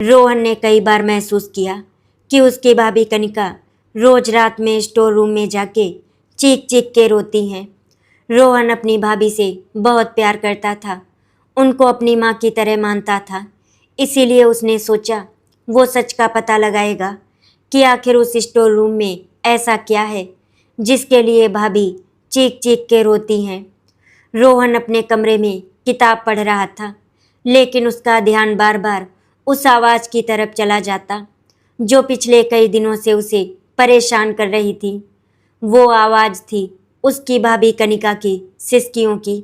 रोहन ने कई बार महसूस किया कि उसकी भाभी कनिका रोज रात में स्टोर रूम में जाके चीख चीख के रोती हैं। रोहन अपनी भाभी से बहुत प्यार करता था, उनको अपनी माँ की तरह मानता था। इसीलिए उसने सोचा वो सच का पता लगाएगा कि आखिर उस स्टोर रूम में ऐसा क्या है जिसके लिए भाभी चीख चीख के रोती हैं। रोहन अपने कमरे में किताब पढ़ रहा था, लेकिन उसका ध्यान बार बार उस आवाज़ की तरफ चला जाता जो पिछले कई दिनों से उसे परेशान कर रही थी। वो आवाज़ थी उसकी भाभी कनिका की सिसकियों की।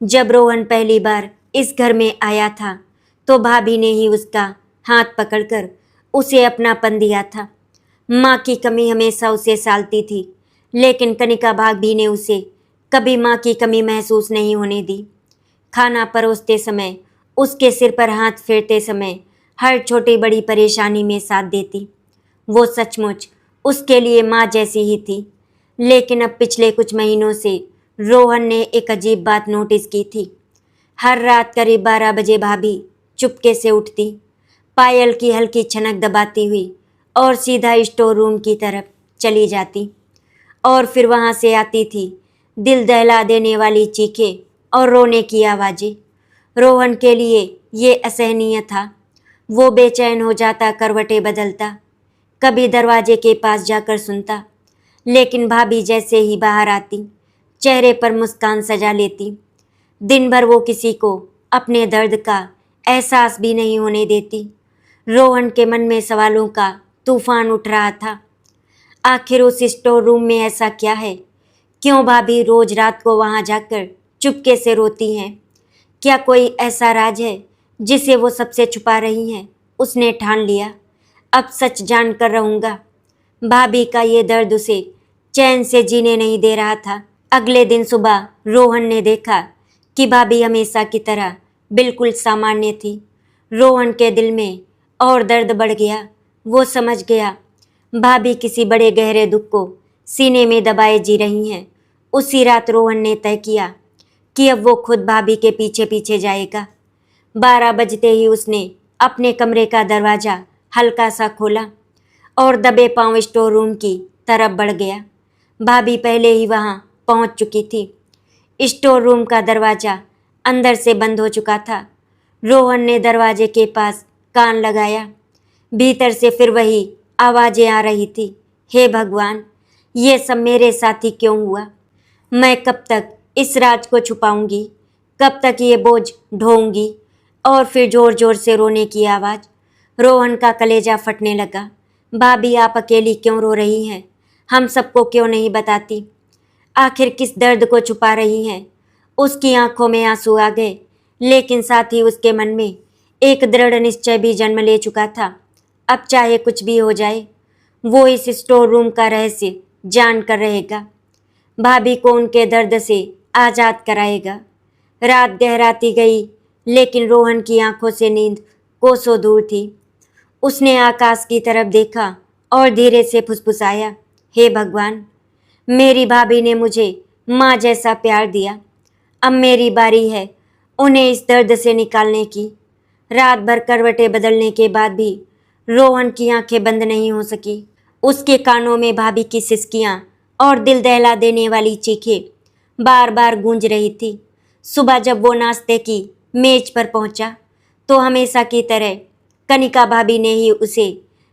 जब रोहन पहली बार इस घर में आया था तो भाभी ने ही उसका हाथ पकड़कर उसे अपनापन दिया था। माँ की कमी हमेशा उसे सालती थी, लेकिन कनिका भाभी ने उसे कभी माँ की कमी महसूस नहीं होने दी। खाना परोसते समय, उसके सिर पर हाथ फेरते समय, हर छोटी बड़ी परेशानी में साथ देती। वो सचमुच उसके लिए माँ जैसी ही थी। लेकिन अब पिछले कुछ महीनों से रोहन ने एक अजीब बात नोटिस की थी। हर रात करीब 12 बजे भाभी चुपके से उठती, पायल की हल्की छनक दबाती हुई और सीधा स्टोर रूम की तरफ चली जाती। और फिर वहाँ से आती थी दिल दहला देने वाली चीखें और रोने की आवाज़ें। रोहन के लिए ये असहनीय था। वो बेचैन हो जाता, करवटें बदलता, कभी दरवाजे के पास जाकर सुनता, लेकिन भाभी जैसे ही बाहर आती चेहरे पर मुस्कान सजा लेती। दिन भर वो किसी को अपने दर्द का एहसास भी नहीं होने देती। रोहन के मन में सवालों का तूफान उठ रहा था। आखिर उस स्टोर रूम में ऐसा क्या है? क्यों भाभी रोज रात को वहां जाकर चुपके से रोती हैं? क्या कोई ऐसा राज है जिसे वो सबसे छुपा रही हैं? उसने ठान लिया, अब सच जान कर रहूँगा। भाभी का ये दर्द उसे चैन से जीने नहीं दे रहा था। अगले दिन सुबह रोहन ने देखा कि भाभी हमेशा की तरह बिल्कुल सामान्य थी। रोहन के दिल में और दर्द बढ़ गया। वो समझ गया भाभी किसी बड़े गहरे दुख को सीने में दबाए जी रही हैं। उसी रात रोहन ने तय किया कि अब वो खुद भाभी के पीछे पीछे जाएगा। 12 बजते ही उसने अपने कमरे का दरवाज़ा हल्का सा खोला और दबे पांव स्टोर रूम की तरफ बढ़ गया। भाभी पहले ही वहां पहुंच चुकी थी। स्टोर रूम का दरवाज़ा अंदर से बंद हो चुका था। रोहन ने दरवाजे के पास कान लगाया। भीतर से फिर वही आवाज़ें आ रही थी। हे भगवान, ये सब मेरे साथ ही क्यों हुआ? मैं कब तक इस राज को छुपाऊंगी? कब तक ये बोझ ढोऊंगी? और फिर जोर जोर से रोने की आवाज़। रोहन का कलेजा फटने लगा। भाभी, आप अकेली क्यों रो रही हैं? हम सबको क्यों नहीं बताती? आखिर किस दर्द को छुपा रही हैं? उसकी आंखों में आंसू आ गए, लेकिन साथ ही उसके मन में एक दृढ़ निश्चय भी जन्म ले चुका था। अब चाहे कुछ भी हो जाए, वो इस स्टोर रूम का रहस्य जान कर रहेगा। भाभी को उनके दर्द से आज़ाद कराएगा। रात गहराती गई, लेकिन रोहन की आंखों से नींद कोसों दूर थी। उसने आकाश की तरफ देखा और धीरे से फुसफुसाया, हे भगवान, मेरी भाभी ने मुझे माँ जैसा प्यार दिया। अब मेरी बारी है उन्हें इस दर्द से निकालने की। रात भर करवटें बदलने के बाद भी रोहन की आंखें बंद नहीं हो सकी। उसके कानों में भाभी की सिसकियाँ और दिल दहला देने वाली चीखें बार बार गूंज रही थी। सुबह जब वो नाश्ते की मेज पर पहुंचा तो हमेशा की तरह कनिका भाभी ने ही उसे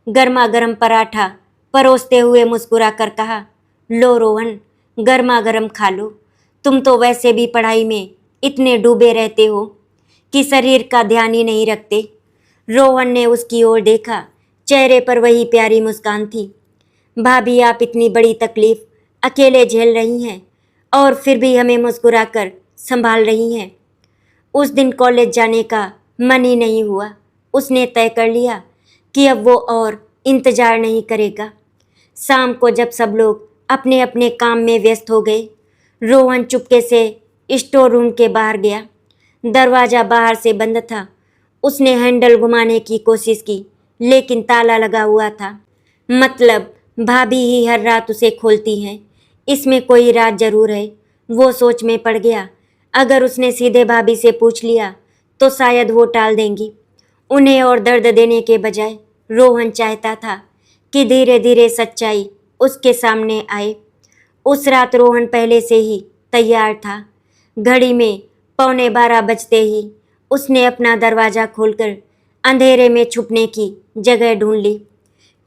गर्मा गर्म पराठा परोसते हुए मुस्कुरा कर कहा, लो रोहन, गर्मा गर्म खा लो। तुम तो वैसे भी पढ़ाई में इतने डूबे रहते हो कि शरीर का ध्यान ही नहीं रखते। रोहन ने उसकी ओर देखा। चेहरे पर वही प्यारी मुस्कान थी। भाभी, आप इतनी बड़ी तकलीफ अकेले झेल रही हैं और फिर भी हमें मुस्कुरा कर संभाल रही हैं। उस दिन कॉलेज जाने का मन ही नहीं हुआ। उसने तय कर लिया कि अब वो और इंतज़ार नहीं करेगा। शाम को जब सब लोग अपने अपने काम में व्यस्त हो गए, रोहन चुपके से स्टोर रूम के बाहर गया। दरवाज़ा बाहर से बंद था। उसने हैंडल घुमाने की कोशिश की, लेकिन ताला लगा हुआ था। मतलब भाभी ही हर रात उसे खोलती हैं। इसमें कोई राज जरूर है। वो सोच में पड़ गया। अगर उसने सीधे भाभी से पूछ लिया तो शायद वो टाल देंगी। उन्हें और दर्द देने के बजाय रोहन चाहता था कि धीरे धीरे सच्चाई उसके सामने आए। उस रात रोहन पहले से ही तैयार था। घड़ी में 11:15 बजते ही उसने अपना दरवाज़ा खोलकर अंधेरे में छुपने की जगह ढूंढ ली।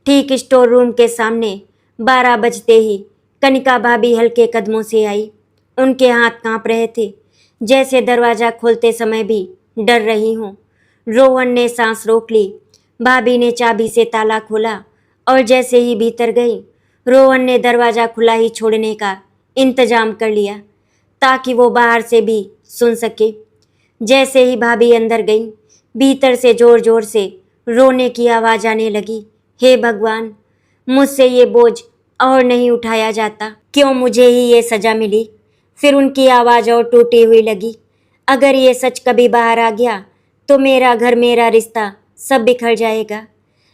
ठीक स्टोर रूम के सामने 12 बजते ही कनिका भाभी हल्के कदमों से आई। उनके हाथ कांप रहे थे, जैसे दरवाज़ा खोलते समय भी डर रही हों। रोहन ने सांस रोक ली। भाभी ने चाबी से ताला खोला और जैसे ही भीतर गई, रोहन ने दरवाज़ा खुला ही छोड़ने का इंतजाम कर लिया ताकि वो बाहर से भी सुन सके। जैसे ही भाभी अंदर गई, भीतर से जोर जोर से रोने की आवाज़ आने लगी। हे भगवान, मुझसे ये बोझ और नहीं उठाया जाता। क्यों मुझे ही ये सज़ा मिली? फिर उनकी आवाज़ और टूटी हुई लगी। अगर ये सच कभी बाहर आ गया तो मेरा घर, मेरा रिश्ता सब बिखर जाएगा।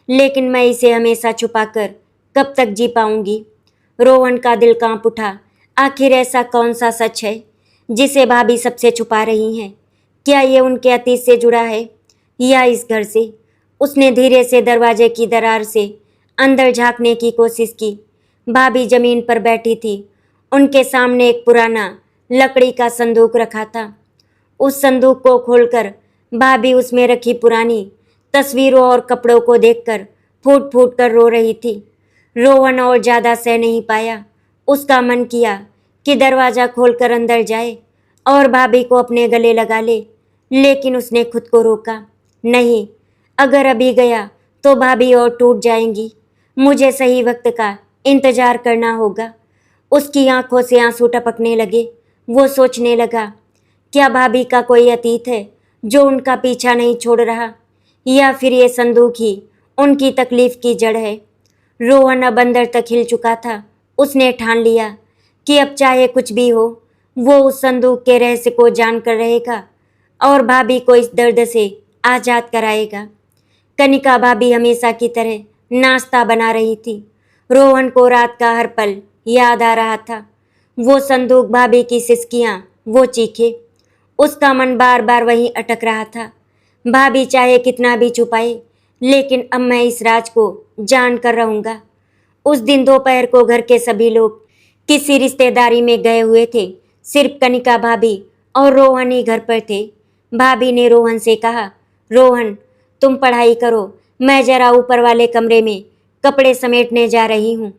लेकिन मैं इसे हमेशा छुपाकर कब तक जी पाऊंगी? रोहन का दिल कांप उठा। आखिर ऐसा कौन सा सच है जिसे भाभी सबसे छुपा रही हैं? क्या ये उनके अतीत से जुड़ा है या इस घर से? उसने धीरे से दरवाजे की दरार से अंदर झांकने की कोशिश की। भाभी जमीन पर बैठी थी। उनके सामने एक पुराना लकड़ी का संदूक रखा था। उस संदूक को खोलकर भाभी उसमें रखी पुरानी तस्वीरों और कपड़ों को देखकर फूट फूट कर रो रही थी। रोहन और ज़्यादा सह नहीं पाया। उसका मन किया कि दरवाज़ा खोलकर अंदर जाए और भाभी को अपने गले लगा ले, लेकिन उसने खुद को रोका। नहीं, अगर अभी गया तो भाभी और टूट जाएंगी। मुझे सही वक्त का इंतजार करना होगा। उसकी आंखों से आंसू टपकने लगे। वो सोचने लगा, क्या भाभी का कोई अतीत है जो उनका पीछा नहीं छोड़ रहा, या फिर ये संदूक ही उनकी तकलीफ की जड़ है? रोहन अब अंदर तक हिल चुका था। उसने ठान लिया कि अब चाहे कुछ भी हो, वो उस संदूक के रहस्य को जानकर रहेगा और भाभी को इस दर्द से आज़ाद कराएगा। कनिका भाभी हमेशा की तरह नाश्ता बना रही थी। रोहन को रात का हर पल याद आ रहा था। वो संदूक, भाभी की सिसकियाँ, वो चीखे। उसका मन बार बार वहीं अटक रहा था। भाभी चाहे कितना भी छुपाए, लेकिन अब मैं इस राज को जान कर रहूँगा। उस दिन दोपहर को घर के सभी लोग किसी रिश्तेदारी में गए हुए थे। सिर्फ कनिका भाभी और रोहन ही घर पर थे। भाभी ने रोहन से कहा, रोहन, तुम पढ़ाई करो, मैं जरा ऊपर वाले कमरे में कपड़े समेटने जा रही हूँ।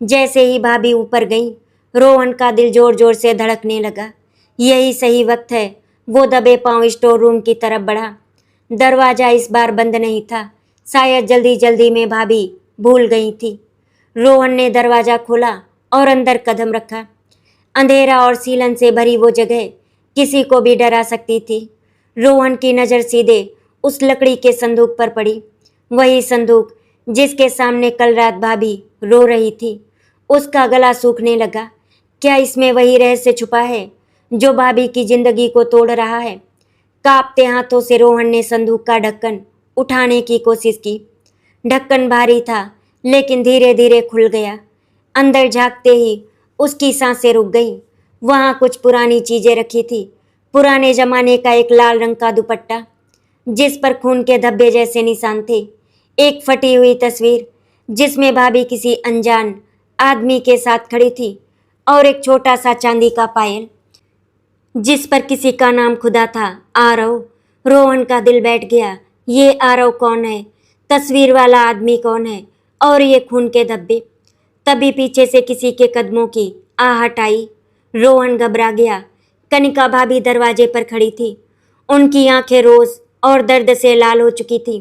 जैसे ही भाभी ऊपर गई, रोहन का दिल जोर जोर से धड़कने लगा। यही सही वक्त है। वो दबे पांव स्टोर रूम की तरफ बढ़ा। दरवाज़ा इस बार बंद नहीं था। शायद जल्दी जल्दी में भाभी भूल गई थी। रोहन ने दरवाज़ा खोला और अंदर कदम रखा। अंधेरा और सीलन से भरी वो जगह किसी को भी डरा सकती थी। रोहन की नज़र सीधे उस लकड़ी के संदूक पर पड़ी। वही संदूक जिसके सामने कल रात भाभी रो रही थी। उसका गला सूखने लगा। क्या इसमें वही रहस्य छुपा है जो भाभी की जिंदगी को तोड़ रहा है? कांपते हाथों से रोहन ने संदूक का ढक्कन उठाने की कोशिश की। ढक्कन भारी था, लेकिन धीरे धीरे खुल गया। अंदर झांकते ही उसकी सांसें रुक गईं। वहाँ कुछ पुरानी चीज़ें रखी थी। पुराने जमाने का एक लाल रंग का दुपट्टा जिस पर खून के धब्बे जैसे निशान थे। एक फटी हुई तस्वीर जिसमें भाभी किसी अनजान आदमी के साथ खड़ी थी, और एक छोटा सा चांदी का पायल जिस पर किसी का नाम खुदा था, आरव। रोहन का दिल बैठ गया। ये आरव कौन है? तस्वीर वाला आदमी कौन है? और ये खून के धब्बे? तभी पीछे से किसी के कदमों की आहट आई। रोहन घबरा गया। कनिका भाभी दरवाजे पर खड़ी थी। उनकी आंखें रोष और दर्द से लाल हो चुकी थी।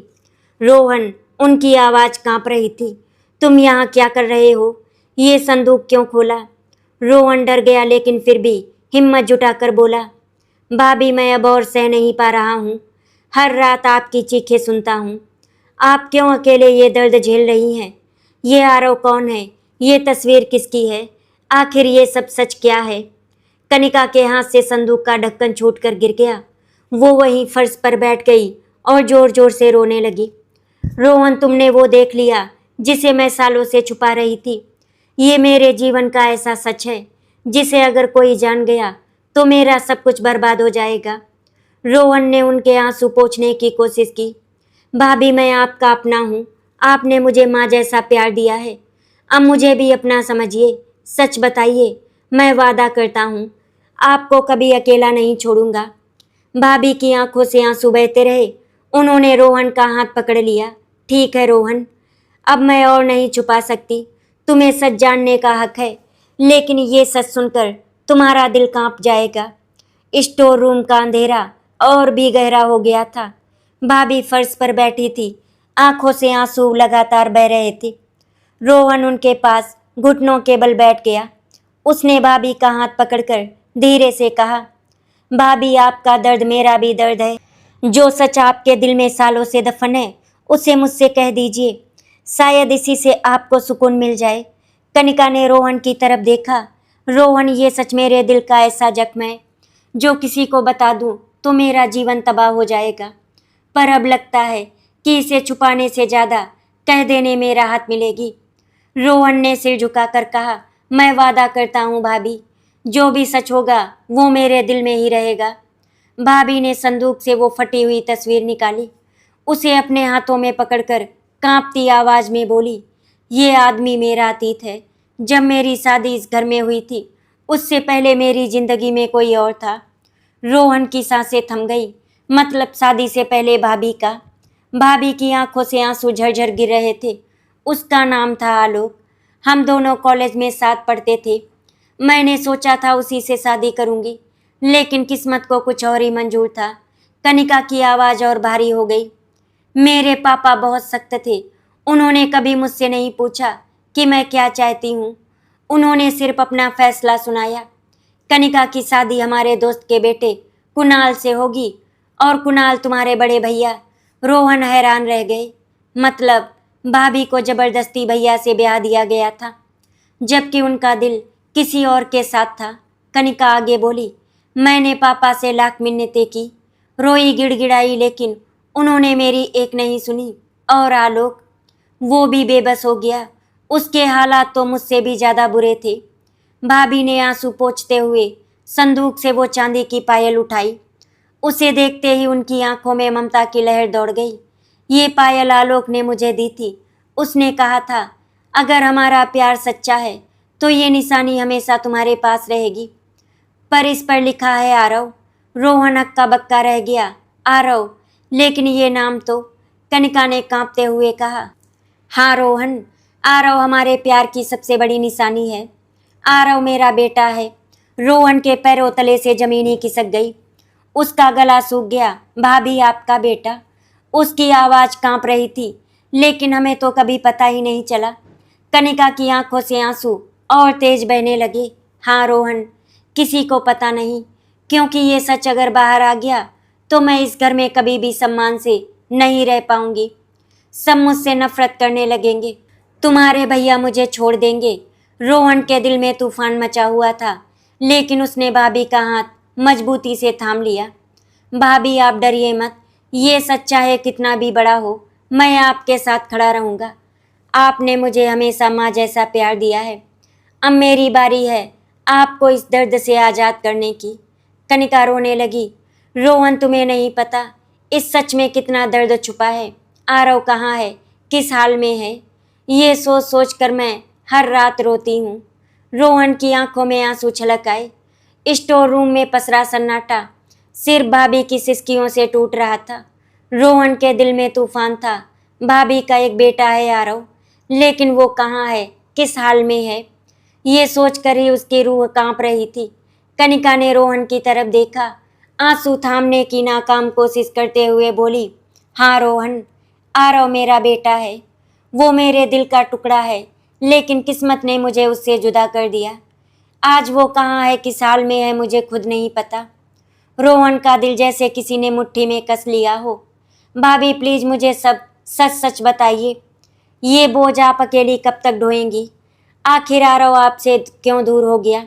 रोहन, उनकी आवाज़ कांप रही थी, तुम यहाँ क्या कर रहे हो? ये संदूक क्यों खोला? रोहन डर गया, लेकिन फिर भी हिम्मत जुटाकर बोला, भाभी, मैं अब और सह नहीं पा रहा हूँ। हर रात आपकी चीखें सुनता हूँ। आप क्यों अकेले ये दर्द झेल रही हैं? ये आरव कौन है? ये तस्वीर किसकी है? आखिर ये सब सच क्या है? कनिका के हाथ से संदूक का ढक्कन छूटकर गिर गया। वो वहीं फर्श पर बैठ गई और जोर जोर से रोने लगी। रोहन, तुमने वो देख लिया जिसे मैं सालों से छुपा रही थी। ये मेरे जीवन का ऐसा सच है जिसे अगर कोई जान गया तो मेरा सब कुछ बर्बाद हो जाएगा। रोहन ने उनके आंसू पोंछने की कोशिश की। भाभी मैं आपका अपना हूँ, आपने मुझे माँ जैसा प्यार दिया है, अब मुझे भी अपना समझिए। सच बताइए, मैं वादा करता हूँ आपको कभी अकेला नहीं छोड़ूंगा। भाभी की आंखों से आंसू बहते रहे। उन्होंने रोहन का हाथ पकड़ लिया। ठीक है रोहन, अब मैं और नहीं छुपा सकती, तुम्हें सच जानने का हक है, लेकिन ये सच सुनकर तुम्हारा दिल कांप जाएगा। स्टोर रूम का अंधेरा और भी गहरा हो गया था। भाभी फर्श पर बैठी थी, आंखों से आंसू लगातार बह रहे थे। रोहन उनके पास घुटनों के बल बैठ गया। उसने भाभी का हाथ पकड़कर धीरे से कहा, भाभी आपका दर्द मेरा भी दर्द है। जो सच आपके दिल में सालों से दफन है, उसे मुझसे कह दीजिए, शायद इसी से आपको सुकून मिल जाए। कनिका ने रोहन की तरफ देखा। रोहन, ये सच मेरे दिल का ऐसा जख्म है जो किसी को बता दूं तो मेरा जीवन तबाह हो जाएगा, पर अब लगता है कि इसे छुपाने से ज़्यादा कह देने में राहत मिलेगी। रोहन ने सिर झुकाकर कहा, मैं वादा करता हूँ भाभी, जो भी सच होगा वो मेरे दिल में ही रहेगा। भाभी ने संदूक से वो फटी हुई तस्वीर निकाली, उसे अपने हाथों में पकड़कर कांपती आवाज में बोली, ये आदमी मेरा अतीत है। जब मेरी शादी इस घर में हुई थी, उससे पहले मेरी जिंदगी में कोई और था। रोहन की सांसें थम गई। मतलब शादी से पहले भाभी का। भाभी की आंखों से आंसू झरझर गिर रहे थे। उसका नाम था आलोक। हम दोनों कॉलेज में साथ पढ़ते थे। मैंने सोचा था उसी से शादी करूंगी, लेकिन किस्मत को कुछ और ही मंजूर था। कनिका की आवाज़ और भारी हो गई। मेरे पापा बहुत सख्त थे। उन्होंने कभी मुझसे नहीं पूछा कि मैं क्या चाहती हूँ। उन्होंने सिर्फ अपना फैसला सुनाया। कनिका की शादी हमारे दोस्त के बेटे कुणाल से होगी, और कुणाल तुम्हारे बड़े भैया। रोहन हैरान रह गए। मतलब भाभी को जबरदस्ती भैया से ब्याह दिया गया था, जबकि उनका दिल किसी और के साथ था। कनिका आगे बोली, मैंने पापा से लाख मिन्नतें की, रोई गिड़गिड़ाई, लेकिन उन्होंने मेरी एक नहीं सुनी। और आलोक, वो भी बेबस हो गया। उसके हालात तो मुझसे भी ज़्यादा बुरे थे। भाभी ने आंसू पोंछते हुए संदूक से वो चांदी की पायल उठाई। उसे देखते ही उनकी आंखों में ममता की लहर दौड़ गई। ये पायल आलोक ने मुझे दी थी। उसने कहा था, अगर हमारा प्यार सच्चा है तो ये निशानी हमेशा तुम्हारे पास रहेगी। पर इस पर लिखा है आरव। रोहन हक्का बक्का रह गया। आरव? लेकिन ये नाम तो, कनिका ने कांपते हुए कहा। हाँ रोहन, आरव हमारे प्यार की सबसे बड़ी निशानी है। आरव मेरा बेटा है। रोहन के पैरों तले से जमीन ही खिसक गई। उसका गला सूख गया। भाभी आपका बेटा? उसकी आवाज कांप रही थी, लेकिन हमें तो कभी पता ही नहीं चला। कनिका की आंखों से आंसू और तेज बहने लगे। हाँ रोहन, किसी को पता नहीं, क्योंकि ये सच अगर बाहर आ गया तो मैं इस घर में कभी भी सम्मान से नहीं रह पाऊंगी। सब मुझसे नफरत करने लगेंगे। तुम्हारे भैया मुझे छोड़ देंगे। रोहन के दिल में तूफान मचा हुआ था, लेकिन उसने भाभी का हाथ मजबूती से थाम लिया। भाभी आप डरिए मत, ये सच्चा है, कितना भी बड़ा हो मैं आपके साथ खड़ा रहूँगा। आपने मुझे हमेशा माँ जैसा प्यार दिया है। अब मेरी बारी है आपको इस दर्द से आज़ाद करने की। कनिका रोने लगी। रोहन, तुम्हें नहीं पता इस सच में कितना दर्द छुपा है। आरव कहाँ है, किस हाल में है, ये सोच सोच कर मैं हर रात रोती हूँ। रोहन की आंखों में आंसू छलक आए। स्टोर रूम में पसरा सन्नाटा सिर्फ भाभी की सिसकियों से टूट रहा था। रोहन के दिल में तूफान था। भाभी का एक बेटा है आरव, लेकिन वो कहाँ है, किस हाल में है, ये सोचकर ही उसकी रूह कांप रही थी। कनिका ने रोहन की तरफ देखा, आंसू थामने की नाकाम कोशिश करते हुए बोली, हाँ रोहन, आरव मेरा बेटा है। वो मेरे दिल का टुकड़ा है, लेकिन किस्मत ने मुझे उससे जुदा कर दिया। आज वो कहाँ है, किस हाल में है, मुझे खुद नहीं पता। रोहन का दिल जैसे किसी ने मुट्ठी में कस लिया हो। भाभी प्लीज मुझे सब सच सच बताइए। ये बोझ आप अकेली कब तक ढोएंगी? आखिर आरव आपसे क्यों दूर हो गया?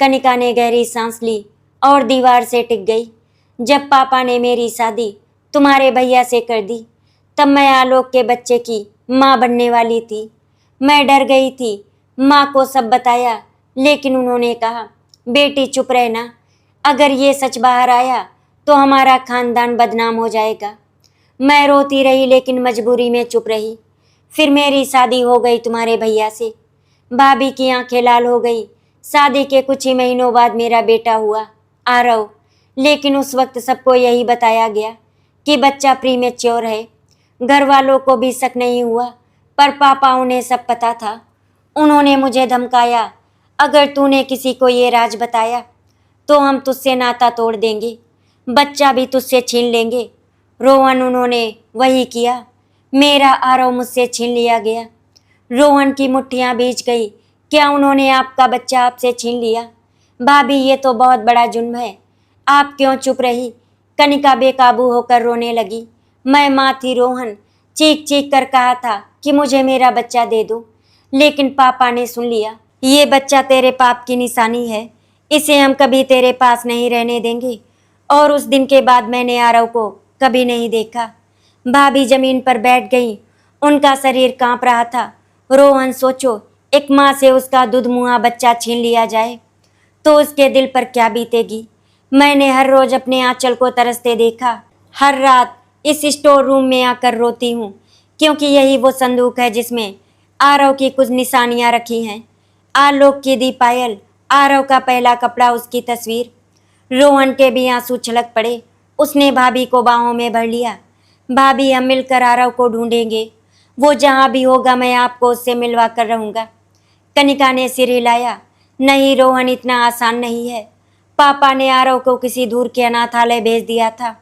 कनिका ने गहरी सांस ली और दीवार से टिक गई। जब पापा ने मेरी शादी तुम्हारे भैया से कर दी, तब मैं आलोक के बच्चे की माँ बनने वाली थी। मैं डर गई थी। माँ को सब बताया, लेकिन उन्होंने कहा, बेटी चुप रहना, अगर ये सच बाहर आया तो हमारा खानदान बदनाम हो जाएगा। मैं रोती रही लेकिन मजबूरी में चुप रही। फिर मेरी शादी हो गई तुम्हारे भैया से। भाभी की आंखें लाल हो गई। शादी के कुछ ही महीनों बाद मेरा बेटा हुआ, आरव। लेकिन उस वक्त सबको यही बताया गया कि बच्चा प्रीमेच्योर है। घर वालों को भी शक नहीं हुआ, पर पापा उन्हें सब पता था। उन्होंने मुझे धमकाया, अगर तूने किसी को ये राज बताया तो हम तुझसे नाता तोड़ देंगे, बच्चा भी तुझसे छीन लेंगे। रोहन, उन्होंने वही किया। मेरा आरव मुझसे छीन लिया गया। रोहन की मुट्ठियां भीज गई। क्या उन्होंने आपका बच्चा आपसे छीन लिया? भाभी, ये तो बहुत बड़ा जुर्म है। आप क्यों चुप रही? कनिका बेकाबू होकर रोने लगी। मैं माँ थी रोहन, चीख चीख कर कहा था कि मुझे मेरा बच्चा दे दो, लेकिन पापा ने सुन लिया। ये बच्चा तेरे पाप की निशानी है, इसे हम कभी तेरे पास नहीं रहने देंगे। और उस दिन के बाद मैंने आरव को कभी नहीं देखा। भाभी जमीन पर बैठ गई। उनका शरीर कांप रहा था। रोहन, सोचो, एक माँ से उसका दुधमुहा बच्चा छीन लिया जाए तो उसके दिल पर क्या बीतेगी। मैंने हर रोज अपने आंचल को तरसते देखा। हर रात इस स्टोर रूम में आकर रोती हूँ, क्योंकि यही वो संदूक है जिसमें आरव की कुछ निशानियाँ रखी हैं। आलोक की दी पायल, आरव का पहला कपड़ा, उसकी तस्वीर। रोहन के भी आंसू छलक पड़े। उसने भाभी को बाहों में भर लिया। भाभी, हम मिलकर आरव को ढूंढेंगे। वो जहाँ भी होगा मैं आपको उससे मिलवा कर रहूँगा। कनिका ने सिर हिलाया। नहीं रोहन, इतना आसान नहीं है। पापा ने आरव को किसी दूर के अनाथालय भेज दिया था।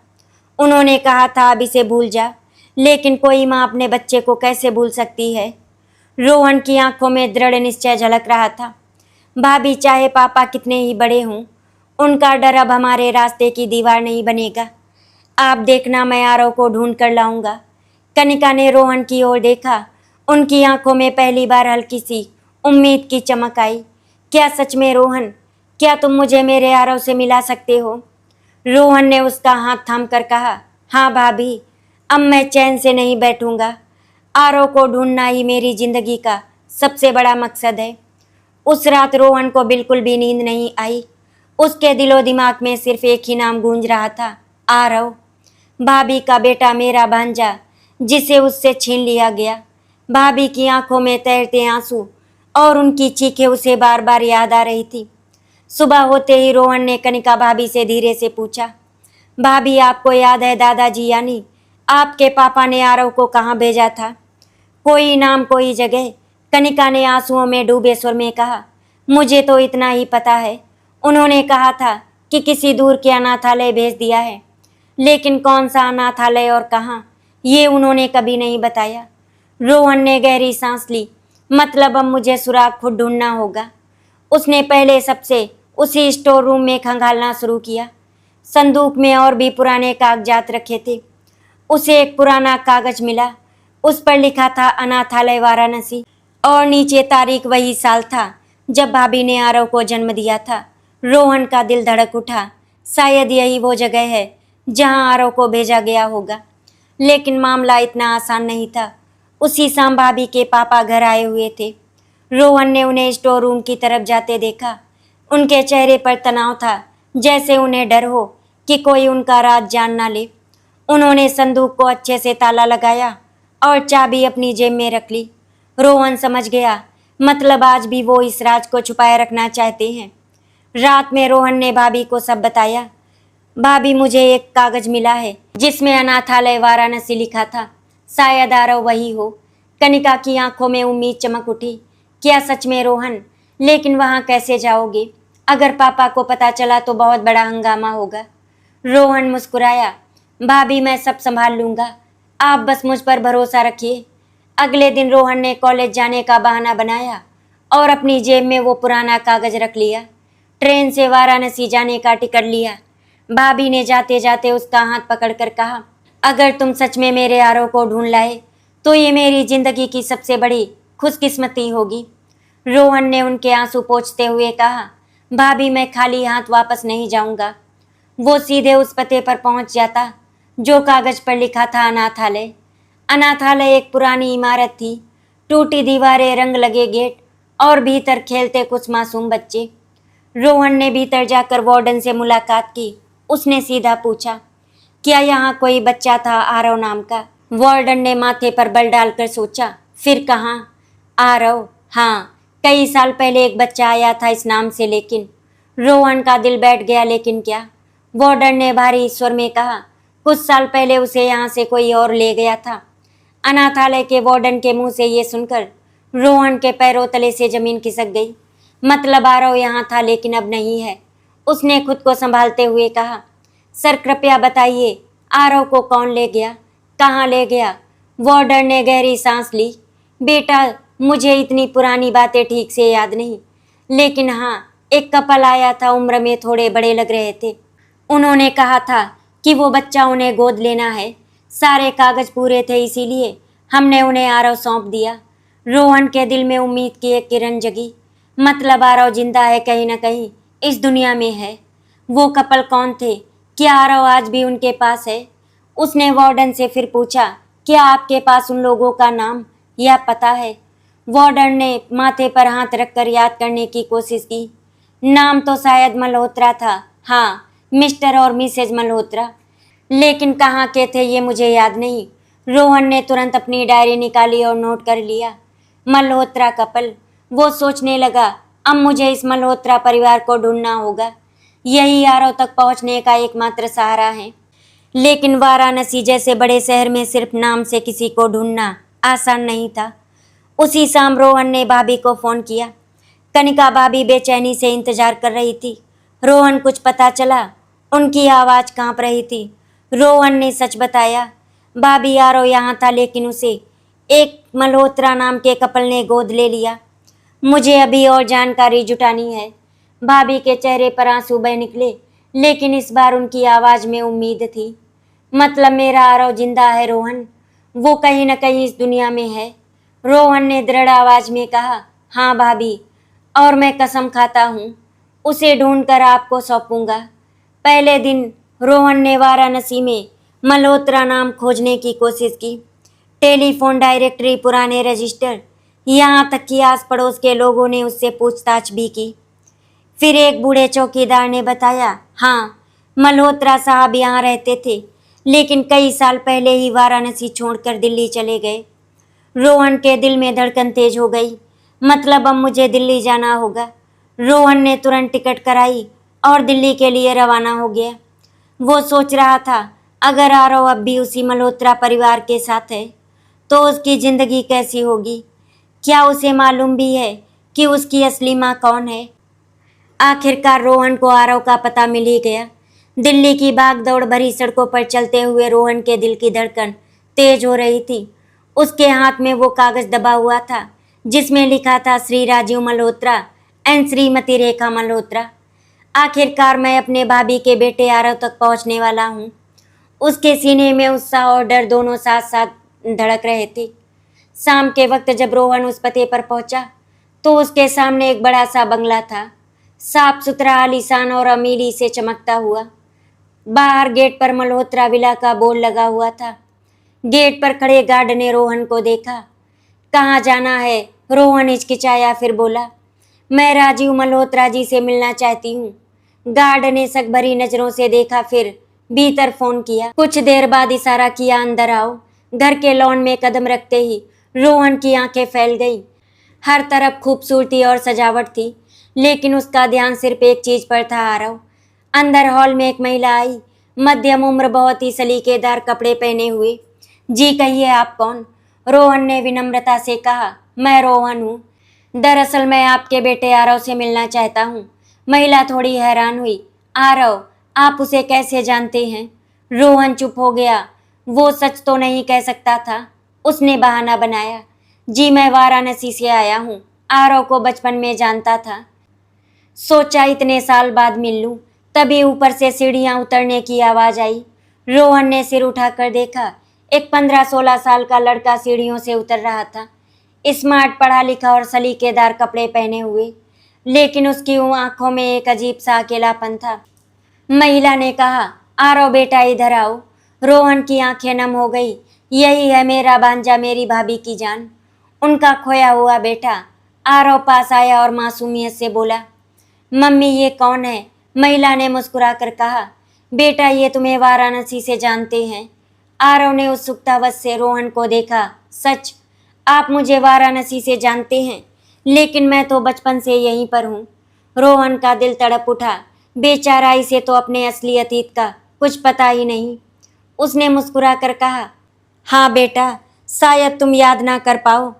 उन्होंने कहा था अब इसे भूल जा, लेकिन कोई माँ अपने बच्चे को कैसे भूल सकती है? रोहन की आंखों में दृढ़ निश्चय झलक रहा था। भाभी, चाहे पापा कितने ही बड़े हों, उनका डर अब हमारे रास्ते की दीवार नहीं बनेगा। आप देखना, मैं आरव को ढूंढ कर लाऊंगा। कनिका ने रोहन की ओर देखा। उनकी आंखों में पहली बार हल्की सी उम्मीद की चमक आई। क्या सच में रोहन? क्या तुम मुझे मेरे आरव से मिला सकते हो? रोहन ने उसका हाथ थाम कर कहा, हाँ भाभी, अब मैं चैन से नहीं बैठूंगा। आरव को ढूंढना ही मेरी जिंदगी का सबसे बड़ा मकसद है। उस रात रोहन को बिल्कुल भी नींद नहीं आई। उसके दिलो दिमाग में सिर्फ एक ही नाम गूंज रहा था, आरव। भाभी का बेटा, मेरा भांजा, जिसे उससे छीन लिया गया। भाभी की आंखों में तैरते आंसू और उनकी चीखें उसे बार बार याद आ रही थी। सुबह होते ही रोहन ने कनिका भाभी से धीरे से पूछा, भाभी, आपको याद है दादाजी यानी आपके पापा ने आरव को कहाँ भेजा था? कोई नाम, कोई जगह? कनिका ने आंसुओं में डूबे स्वर में कहा, मुझे तो इतना ही पता है। उन्होंने कहा था कि किसी दूर के अनाथालय भेज दिया है, लेकिन कौन सा अनाथालय और कहाँ, ये उन्होंने कभी नहीं बताया। रोहन ने गहरी सांस ली। मतलब अब मुझे सुराग खुद ढूंढना होगा। उसने पहले सबसे उसी स्टोर रूम में खंगालना शुरू किया। संदूक में और भी पुराने कागजात रखे थे। उसे एक पुराना कागज मिला। उस पर लिखा था अनाथालय वाराणसी, और नीचे तारीख वही साल था जब भाभी ने आरव को जन्म दिया था। रोहन का दिल धड़क उठा। शायद यही वो जगह है जहां आरव को भेजा गया होगा। लेकिन मामला इतना आसान नहीं था। उसी शाम भाभी के पापा घर आए हुए थे। रोहन ने उन्हें स्टोर रूम की तरफ जाते देखा। उनके चेहरे पर तनाव था, जैसे उन्हें डर हो कि कोई उनका राज जान ना ले। उन्होंने संदूक को अच्छे से ताला लगाया और चाबी अपनी जेब में रख ली। रोहन समझ गया, मतलब आज भी वो इस राज को छुपाए रखना चाहते हैं। रात में रोहन ने भाभी को सब बताया। भाभी, मुझे एक कागज मिला है जिसमें अनाथालय वाराणसी लिखा था। शायद आरव वही हो। कनिका की आंखों में उम्मीद चमक उठी। क्या सच में रोहन? लेकिन वहां कैसे जाओगे? अगर पापा को पता चला तो बहुत बड़ा हंगामा होगा। रोहन मुस्कुराया। भाभी, मैं सब संभाल लूंगा, आप बस मुझ पर भरोसा रखिए। अगले दिन रोहन ने कॉलेज जाने का बहाना बनाया और अपनी जेब में वो पुराना कागज रख लिया। ट्रेन से वाराणसी जाने का टिकट लिया। भाभी ने जाते जाते उसका हाथ पकड़कर कहा, अगर तुम सच में मेरे आरव को ढूंढ लाए तो ये मेरी जिंदगी की सबसे बड़ी खुशकिस्मती होगी। रोहन ने उनके आंसू पोंछते हुए कहा, भाभी, मैं खाली हाथ वापस नहीं जाऊंगा। वो सीधे उस पते पर पहुंच जाता जो कागज पर लिखा था, अनाथालय। अनाथालय एक पुरानी इमारत थी। टूटी दीवारें, रंग लगे गेट और भीतर खेलते कुछ मासूम बच्चे। रोहन ने भीतर जाकर वार्डन से मुलाकात की। उसने सीधा पूछा, क्या यहाँ कोई बच्चा था आरव नाम का? वार्डन ने माथे पर बल डालकर सोचा। फिर कहाँ? आरव, हाँ, कई साल पहले एक बच्चा आया था इस नाम से, लेकिन रोहन का दिल बैठ गया। लेकिन क्या? वार्डन ने भारी स्वर में कहा। कुछ साल पहले उसे यहाँ से कोई और ले गया था। अनाथालय के वार्डन के मुंह से ये सुनकर रोहन के पैरों तले से जमीन खिसक गई। मतलब आरव यहाँ था लेकिन अब नहीं है। उसने खुद को संभालते हुए कहा, सर कृपया बताइए, आरव को कौन ले गया? कहाँ ले गया? वार्डन ने गहरी सांस ली। बेटा, मुझे इतनी पुरानी बातें ठीक से याद नहीं, लेकिन हाँ, एक कपल आया था, उम्र में थोड़े बड़े लग रहे थे। उन्होंने कहा था कि वो बच्चा उन्हें गोद लेना है। सारे कागज पूरे थे, इसीलिए हमने उन्हें आरव सौंप दिया। रोहन के दिल में उम्मीद की एक किरण जगी। मतलब आरव जिंदा है, कहीं ना कहीं इस दुनिया में है। वो कपल कौन थे? क्या आरव आज भी उनके पास है? उसने वार्डन से फिर पूछा, क्या आपके पास उन लोगों का नाम या पता है? वार्डन ने माथे पर हाथ रखकर याद करने की कोशिश की। नाम तो शायद मल्होत्रा था, हाँ, मिस्टर और मिसेज मल्होत्रा, लेकिन कहाँ के थे ये मुझे याद नहीं। रोहन ने तुरंत अपनी डायरी निकाली और नोट कर लिया। मल्होत्रा कपल। वो सोचने लगा, अब मुझे इस मल्होत्रा परिवार को ढूंढना होगा। यही आरव तक पहुंचने का एकमात्र सहारा है। लेकिन वाराणसी जैसे बड़े शहर में सिर्फ नाम से किसी को ढूंढना आसान नहीं था। उसी शाम रोहन ने भाभी को फ़ोन किया। कनिका भाभी बेचैनी से इंतजार कर रही थी। रोहन, कुछ पता चला? उनकी आवाज़ कांप रही थी। रोहन ने सच बताया। भाभी, आरव यहाँ था लेकिन उसे एक मल्होत्रा नाम के कपल ने गोद ले लिया। मुझे अभी और जानकारी जुटानी है। भाभी के चेहरे पर आंसू बह निकले, लेकिन इस बार उनकी आवाज़ में उम्मीद थी। मतलब मेरा आरव जिंदा है रोहन, वो कहीं न कहीं इस दुनिया में है। रोहन ने दृढ़ आवाज में कहा, हाँ भाभी, और मैं कसम खाता हूँ उसे ढूंढकर आपको सौंपूंगा। पहले दिन रोहन ने वाराणसी में मल्होत्रा नाम खोजने की कोशिश की। टेलीफोन डायरेक्टरी, पुराने रजिस्टर, यहाँ तक कि आस पड़ोस के लोगों ने उससे पूछताछ भी की। फिर एक बूढ़े चौकीदार ने बताया, हाँ, मल्होत्रा साहब यहाँ रहते थे, लेकिन कई साल पहले ही वाराणसी छोड़कर दिल्ली चले गए। रोहन के दिल में धड़कन तेज हो गई। मतलब अब मुझे दिल्ली जाना होगा। रोहन ने तुरंत टिकट कराई और दिल्ली के लिए रवाना हो गया। वो सोच रहा था, अगर आरव अब भी उसी मल्होत्रा परिवार के साथ है तो उसकी ज़िंदगी कैसी होगी? क्या उसे मालूम भी है कि उसकी असली माँ कौन है? आखिरकार रोहन को आरव का पता मिल ही गया। दिल्ली की भागदौड़ भरी सड़कों पर चलते हुए रोहन के दिल की धड़कन तेज हो रही थी। उसके हाथ में वो कागज दबा हुआ था जिसमें लिखा था, श्री राजीव मल्होत्रा एंड श्रीमती रेखा मल्होत्रा। आखिरकार मैं अपने भाभी के बेटे आरव तक पहुंचने वाला हूं। उसके सीने में उत्साह और डर दोनों साथ साथ धड़क रहे थे। शाम के वक्त जब रोहन उस पते पर पहुंचा तो उसके सामने एक बड़ा सा बंगला था, साफ सुथरा, आलीशान और अमीरी से चमकता हुआ। बाहर गेट पर मल्होत्रा विला का बोर्ड लगा हुआ था। गेट पर खड़े गार्ड ने रोहन को देखा। कहाँ जाना है? रोहन हिचकिचाया, फिर बोला, मैं राजीव मल्होत्रा जी से मिलना चाहती हूँ। गार्ड ने शक भरी नजरों से देखा, फिर भीतर फोन किया। कुछ देर बाद इशारा किया, अंदर आओ। घर के लॉन में कदम रखते ही रोहन की आंखें फैल गईं। हर तरफ खूबसूरती और सजावट थी, लेकिन उसका ध्यान सिर्फ एक चीज पर था, आरव। अंदर हॉल में एक महिला आई, मध्यम उम्र, बहुत ही सलीकेदार कपड़े पहने हुए। जी कहिए, आप कौन? रोहन ने विनम्रता से कहा, मैं रोहन हूँ। दरअसल मैं आपके बेटे आरव से मिलना चाहता हूँ। महिला थोड़ी हैरान हुई। आरव, आप उसे कैसे जानते हैं? रोहन चुप हो गया। वो सच तो नहीं कह सकता था। उसने बहाना बनाया, जी मैं वाराणसी से आया हूँ, आरव को बचपन में जानता था, सोचा इतने साल बाद मिल लूं। तभी ऊपर से सीढ़ियां उतरने की आवाज आई। रोहन ने सिर उठाकर देखा। एक 15-16 साल का लड़का सीढ़ियों से उतर रहा था। स्मार्ट, पढ़ा लिखा और सलीकेदार कपड़े पहने हुए, लेकिन उसकी आंखों में एक अजीब सा अकेलापन था। महिला ने कहा, आरव बेटा, इधर आओ। रोहन की आंखें नम हो गई। यही है मेरा भांजा, मेरी भाभी की जान, उनका खोया हुआ बेटा। आरव पास आया और मासूमियत से बोला, मम्मी ये कौन है? महिला ने मुस्कुराकर कहा, बेटा ये तुम्हें वाराणसी से जानते हैं। आरव ने उत्सुकतावश से रोहन को देखा। सच? आप मुझे वाराणसी से जानते हैं, लेकिन मैं तो बचपन से यहीं पर हूँ। रोहन का दिल तड़प उठा। बेचारा, इसे तो अपने असली अतीत का कुछ पता ही नहीं। उसने मुस्कुरा कर कहा, हाँ बेटा, शायद तुम याद ना कर पाओ,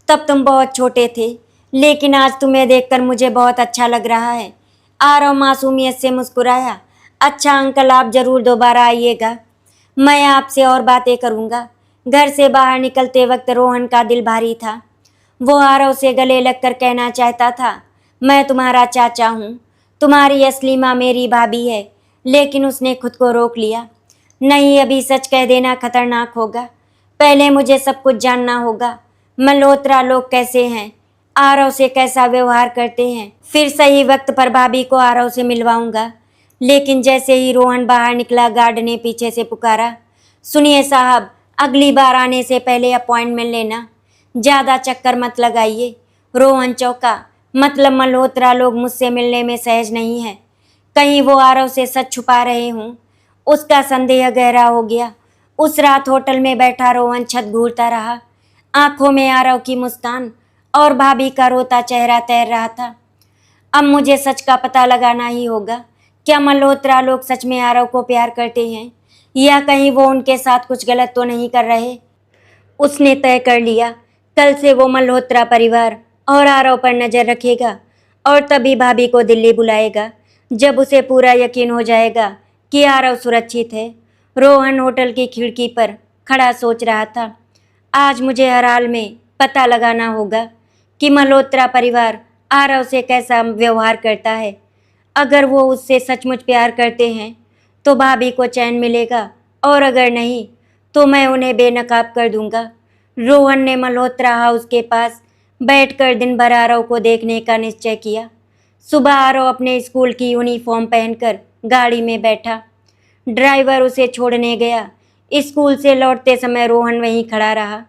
तब तुम बहुत छोटे थे, लेकिन आज तुम्हें देखकर मुझे बहुत अच्छा लग रहा है। आरव मासूमियत से मुस्कुराया। अच्छा अंकल, आप जरूर दोबारा आइएगा, मैं आपसे और बातें करूँगा। घर से बाहर निकलते वक्त रोहन का दिल भारी था। वो आरव से गले लगकर कहना चाहता था, मैं तुम्हारा चाचा हूँ, तुम्हारी असली माँ मेरी भाभी है, लेकिन उसने खुद को रोक लिया। नहीं, अभी सच कह देना खतरनाक होगा, पहले मुझे सब कुछ जानना होगा। मल्होत्रा लोग कैसे हैं, आरव से कैसा व्यवहार करते हैं, फिर सही वक्त पर भाभी को आरव से मिलवाऊंगा। लेकिन जैसे ही रोहन बाहर निकला, गार्ड ने पीछे से पुकारा, सुनिए साहब, अगली बार आने से पहले अपॉइंटमेंट लेना, ज़्यादा चक्कर मत लगाइए। रोहन चौंका। मतलब मल्होत्रा लोग मुझसे मिलने में सहज नहीं है, कहीं वो आरव से सच छुपा रहे हों। उसका संदेह गहरा हो गया। उस रात होटल में बैठा रोहन छत घूरता रहा, आंखों में आरव की मुस्कान और भाभी का रोता चेहरा तैर रहा था। अब मुझे सच का पता लगाना ही होगा। क्या मल्होत्रा लोग सच में आरव को प्यार करते हैं, या कहीं वो उनके साथ कुछ गलत तो नहीं कर रहे। उसने तय कर लिया, कल से वो मल्होत्रा परिवार और आरव पर नजर रखेगा, और तभी भाभी को दिल्ली बुलाएगा जब उसे पूरा यकीन हो जाएगा कि आरव सुरक्षित है। रोहन होटल की खिड़की पर खड़ा सोच रहा था, आज मुझे हर हाल में पता लगाना होगा कि मल्होत्रा परिवार आरव से कैसा व्यवहार करता है। अगर वो उससे सचमुच प्यार करते हैं तो भाभी को चैन मिलेगा, और अगर नहीं तो मैं उन्हें बेनकाब कर दूंगा। रोहन ने मल्होत्रा हाउस के पास बैठकर दिन भर आरव को देखने का निश्चय किया। सुबह आरव अपने स्कूल की यूनिफॉर्म पहनकर गाड़ी में बैठा। ड्राइवर उसे छोड़ने गया। स्कूल से लौटते समय रोहन वहीं खड़ा रहा।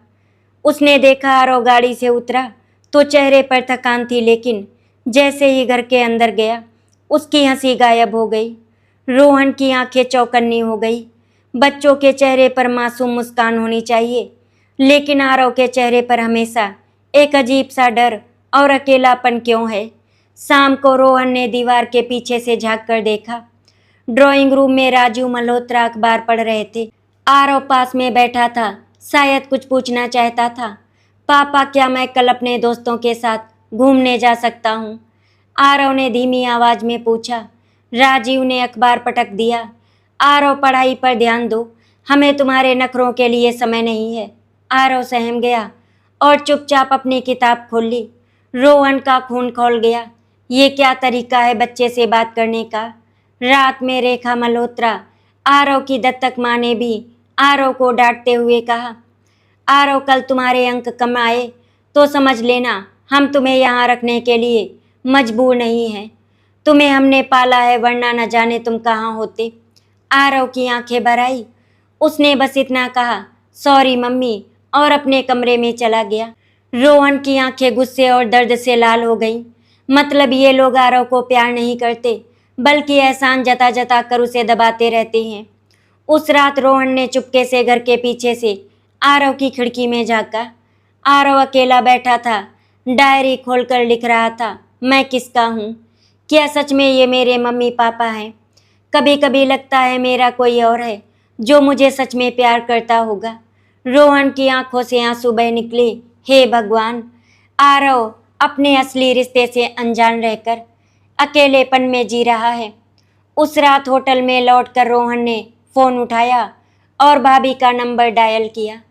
उसने देखा आरव गाड़ी से उतरा तो चेहरे पर थकान थी, लेकिन जैसे ही घर के अंदर गया उसकी हंसी गायब हो गई। रोहन की आंखें चौकन्नी हो गई। बच्चों के चेहरे पर मासूम मुस्कान होनी चाहिए, लेकिन आरव के चेहरे पर हमेशा एक अजीब सा डर और अकेलापन क्यों है। शाम को रोहन ने दीवार के पीछे से झांक कर देखा। ड्राइंग रूम में राजू मल्होत्रा अखबार पढ़ रहे थे। आरव पास में बैठा था, शायद कुछ पूछना चाहता था। पापा, क्या मैं कल अपने दोस्तों के साथ घूमने जा सकता हूँ? आरव ने धीमी आवाज में पूछा। राजीव ने अखबार पटक दिया। आरव, पढ़ाई पर ध्यान दो, हमें तुम्हारे नखरों के लिए समय नहीं है। आरव सहम गया और चुपचाप अपनी किताब खोल ली। रोहन का खून खौल गया। ये क्या तरीका है बच्चे से बात करने का। रात में रेखा मल्होत्रा, आरव की दत्तक माँ ने भी आरव को डांटते हुए कहा, आरव, कल तुम्हारे अंक कम आए तो समझ लेना हम तुम्हें यहाँ रखने के लिए मजबूर नहीं हैं। तुम्हें हमने पाला है, वरना न जाने तुम कहाँ होते। आरव की आंखें भर आई। उसने बस इतना कहा, सॉरी मम्मी, और अपने कमरे में चला गया। रोहन की आंखें गुस्से और दर्द से लाल हो गईं। मतलब ये लोग आरव को प्यार नहीं करते, बल्कि एहसान जता जता कर उसे दबाते रहते हैं। उस रात रोहन ने चुपके से घर के पीछे से आरव की खिड़की में झांका। आरव अकेला बैठा था, डायरी खोलकर लिख रहा था, मैं किसका हूँ? क्या सच में ये मेरे मम्मी पापा हैं? कभी कभी लगता है मेरा कोई और है जो मुझे सच में प्यार करता होगा। रोहन की आंखों से आंसू बह निकले। हे भगवान, आरव अपने असली रिश्ते से अनजान रहकर अकेलेपन में जी रहा है। उस रात होटल में लौटकर रोहन ने फ़ोन उठाया और भाभी का नंबर डायल किया।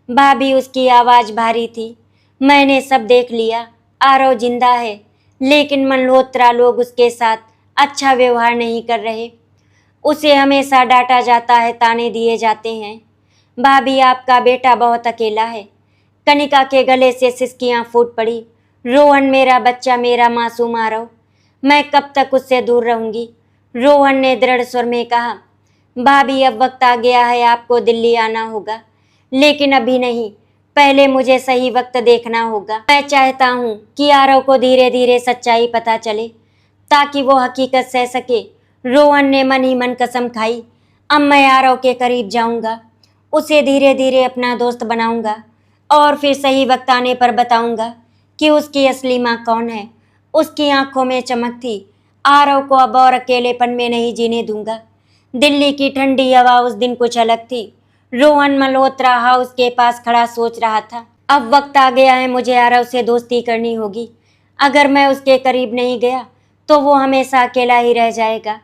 भाभी, उसकी आवाज़ भारी थी। मैंने सब देख लिया, आरव जिंदा है, लेकिन मल्होत्रा लोग उसके साथ अच्छा व्यवहार नहीं कर रहे। उसे हमेशा डांटा जाता है, ताने दिए जाते हैं। भाभी, आपका बेटा बहुत अकेला है। कनिका के गले से सिसकियां फूट पड़ी। रोहन मेरा बच्चा, मेरा मासूम आरव, मैं कब तक उससे दूर रहूंगी? रोहन ने दृढ़ स्वर में कहा। भाभी, अब वक्त आ गया है, आपको दिल्ली आना होगा, लेकिन अभी नहीं, पहले मुझे सही वक्त देखना होगा। मैं चाहता हूँ कि आरव को धीरे धीरे सच्चाई पता चले, ताकि वो हकीकत सह सके। रोहन ने मन ही मन कसम खाई, अब मैं आरव के करीब जाऊंगा, उसे धीरे धीरे अपना दोस्त बनाऊंगा और फिर सही वक्त आने पर बताऊंगा कि उसकी असली माँ कौन है। उसकी आंखों में चमक थी। आरव को अब और अकेलेपन में नहीं जीने दूंगा। दिल्ली की ठंडी हवा उस दिन कुछ अलग थी। रोहन मल्होत्रा हाउस के पास खड़ा सोच रहा था, अब वक्त आ गया है, मुझे आरव से दोस्ती करनी होगी। अगर मैं उसके करीब नहीं गया तो वो हमेशा अकेला ही रह जाएगा।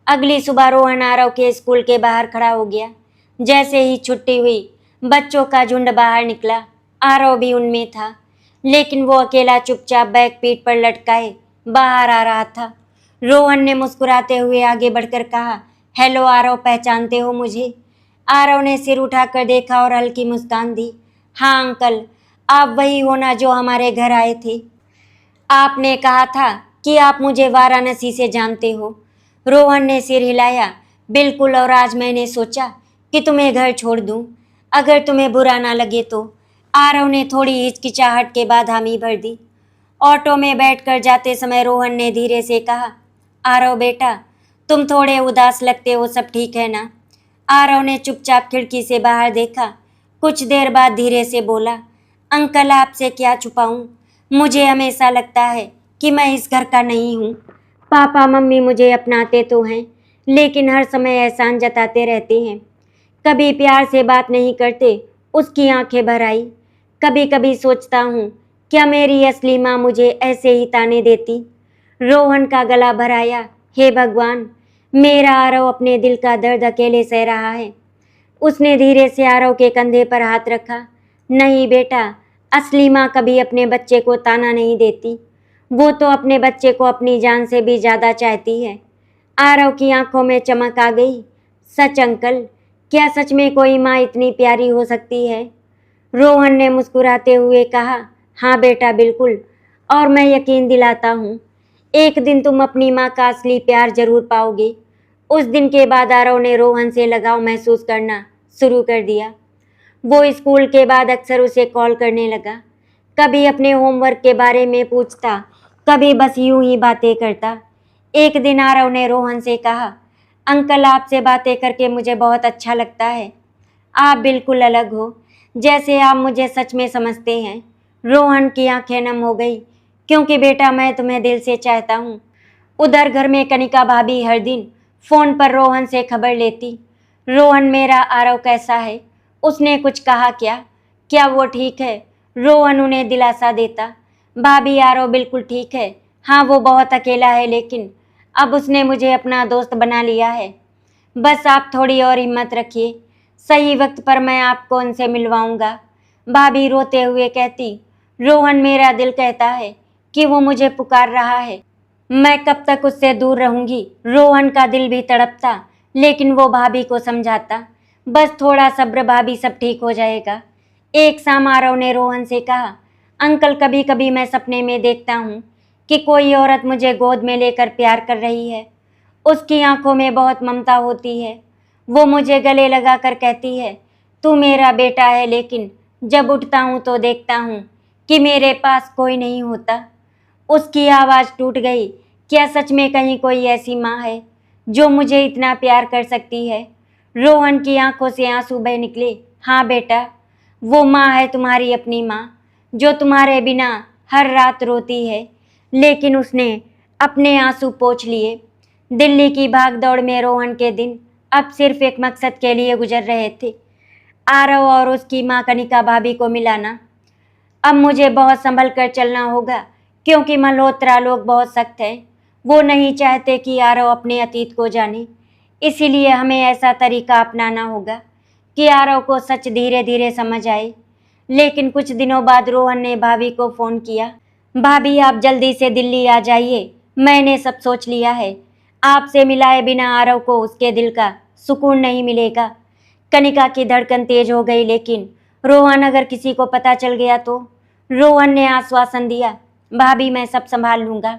अगली सुबह रोहन आरव के स्कूल के बाहर खड़ा हो गया। जैसे ही छुट्टी हुई, बच्चों का झुंड बाहर निकला। आरव भी उनमें था, लेकिन वो अकेला चुपचाप बैग पीठ पर लटकाए बाहर आ रहा था। रोहन ने मुस्कुराते हुए आगे बढ़कर कहा, हेलो आरव, पहचानते हो मुझे? आरव ने सिर उठाकर देखा और हल्की मुस्कान दी। हाँ अंकल, आप वही हो ना जो हमारे घर आए थे? आपने कहा था कि आप मुझे वाराणसी से जानते हो। रोहन ने सिर हिलाया। बिल्कुल, और आज मैंने सोचा कि तुम्हें घर छोड़ दूं, अगर तुम्हें बुरा ना लगे तो। आरव ने थोड़ी हिचकिचाहट के बाद हामी भर दी। ऑटो में बैठकर जाते समय रोहन ने धीरे से कहा, आरव बेटा, तुम थोड़े उदास लगते हो, सब ठीक है ना? आरव ने चुपचाप खिड़की से बाहर देखा। कुछ देर बाद धीरे से बोला, अंकल आपसे क्या छुपाऊं, मुझे हमेशा लगता है कि मैं इस घर का नहीं हूँ। पापा मम्मी मुझे अपनाते तो हैं, लेकिन हर समय एहसान जताते रहते हैं। कभी प्यार से बात नहीं करते। उसकी आंखें भर आई। कभी कभी सोचता हूँ, क्या मेरी असली माँ मुझे ऐसे ही ताने देती? रोहन का गला भर आया। हे भगवान, मेरा आरव अपने दिल का दर्द अकेले सह रहा है। उसने धीरे से आरव के कंधे पर हाथ रखा। नहीं बेटा, असली माँ कभी अपने बच्चे को ताना नहीं देती। वो तो अपने बच्चे को अपनी जान से भी ज़्यादा चाहती है। आरव की आंखों में चमक आ गई। सच अंकल, क्या सच में कोई माँ इतनी प्यारी हो सकती है? रोहन ने मुस्कुराते हुए कहा, हाँ बेटा बिल्कुल, और मैं यकीन दिलाता हूँ, एक दिन तुम अपनी माँ का असली प्यार जरूर पाओगे। उस दिन के बाद आरव ने रोहन से लगाव महसूस करना शुरू कर दिया। वो स्कूल के बाद अक्सर उसे कॉल करने लगा। कभी अपने होमवर्क के बारे में पूछता, कभी बस यूं ही बातें करता। एक दिन आरव ने रोहन से कहा, अंकल आपसे बातें करके मुझे बहुत अच्छा लगता है। आप बिल्कुल अलग हो, जैसे आप मुझे सच में समझते हैं। रोहन की आंखें नम हो गई, क्योंकि बेटा मैं तुम्हें दिल से चाहता हूँ। उधर घर में कनिका भाभी हर दिन फ़ोन पर रोहन से खबर लेती। रोहन, मेरा आरव कैसा है? उसने कुछ कहा क्या? क्या वो ठीक है? रोहन उन्हें दिलासा देता। भाभी, आरव बिल्कुल ठीक है। हाँ, वो बहुत अकेला है, लेकिन अब उसने मुझे अपना दोस्त बना लिया है। बस आप थोड़ी और हिम्मत रखिए, सही वक्त पर मैं आपको उनसे मिलवाऊंगा। भाभी रोते हुए कहती, रोहन, मेरा दिल कहता है कि वो मुझे पुकार रहा है। मैं कब तक उससे दूर रहूंगी? रोहन का दिल भी तड़पता, लेकिन वो भाभी को समझाता, बस थोड़ा सब्र भाभी, सब ठीक हो जाएगा। एक शाम आरव ने रोहन से कहा, अंकल कभी कभी मैं सपने में देखता हूँ कि कोई औरत मुझे गोद में लेकर प्यार कर रही है। उसकी आंखों में बहुत ममता होती है। वो मुझे गले लगाकर कहती है, तू मेरा बेटा है, लेकिन जब उठता हूँ तो देखता हूँ कि मेरे पास कोई नहीं होता। उसकी आवाज़ टूट गई। क्या सच में कहीं कोई ऐसी माँ है जो मुझे इतना प्यार कर सकती है? रोहन की आंखों से आंसू बह निकले। हाँ बेटा, वो माँ है तुम्हारी अपनी माँ, जो तुम्हारे बिना हर रात रोती है। लेकिन उसने अपने आंसू पोंछ लिए। दिल्ली की भागदौड़ में रोहन के दिन अब सिर्फ एक मकसद के लिए गुजर रहे थे, आरव और उसकी माँ कनिका भाभी को मिलाना। अब मुझे बहुत संभल कर चलना होगा, क्योंकि मल्होत्रा लोग बहुत सख्त हैं। वो नहीं चाहते कि आरव अपने अतीत को जाने। इसीलिए हमें ऐसा तरीका अपनाना होगा कि आरव को सच धीरे धीरे समझ आए। लेकिन कुछ दिनों बाद रोहन ने भाभी को फ़ोन किया। भाभी, आप जल्दी से दिल्ली आ जाइए, मैंने सब सोच लिया है। आपसे मिलाए बिना आरव को उसके दिल का सुकून नहीं मिलेगा। कनिका की धड़कन तेज हो गई, लेकिन रोहन, अगर किसी को पता चल गया तो? रोहन ने आश्वासन दिया, भाभी मैं सब संभाल लूँगा,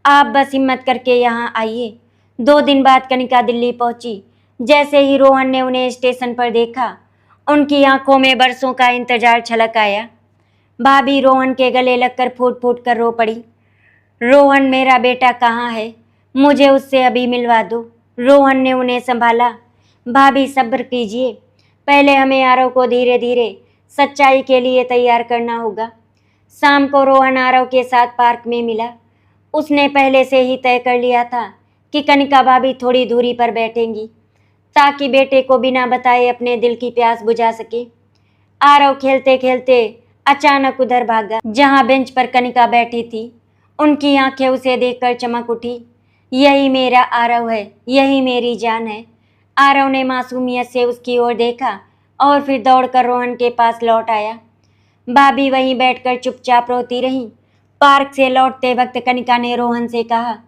आप बस हिम्मत करके यहाँ आइए। 2 दिन बाद कनिका दिल्ली पहुँची। जैसे ही रोहन ने उन्हें स्टेशन पर देखा, उनकी आंखों में बरसों का इंतजार छलक आया। भाभी रोहन के गले लगकर फूट फूट कर रो पड़ी। रोहन, मेरा बेटा कहाँ है? मुझे उससे अभी मिलवा दो। रोहन ने उन्हें संभाला। भाभी सब्र कीजिए, पहले हमें आरव को धीरे धीरे सच्चाई के लिए तैयार करना होगा। शाम को रोहन आरव के साथ पार्क में मिला। उसने पहले से ही तय कर लिया था कि कनिका भाभी थोड़ी दूरी पर बैठेंगी ताकि बेटे को बिना बताए अपने दिल की प्यास बुझा सके। आरव खेलते खेलते अचानक उधर भागा जहां बेंच पर कनिका बैठी थी। उनकी आंखें उसे देखकर चमक उठी। यही मेरा आरव है, यही मेरी जान है। आरव ने मासूमियत से उसकी ओर देखा और फिर दौड़कर रोहन के पास लौट आया। भाभी वहीं बैठकर चुपचाप रोती रही। पार्क से लौटते वक्त कनिका ने रोहन से कहा,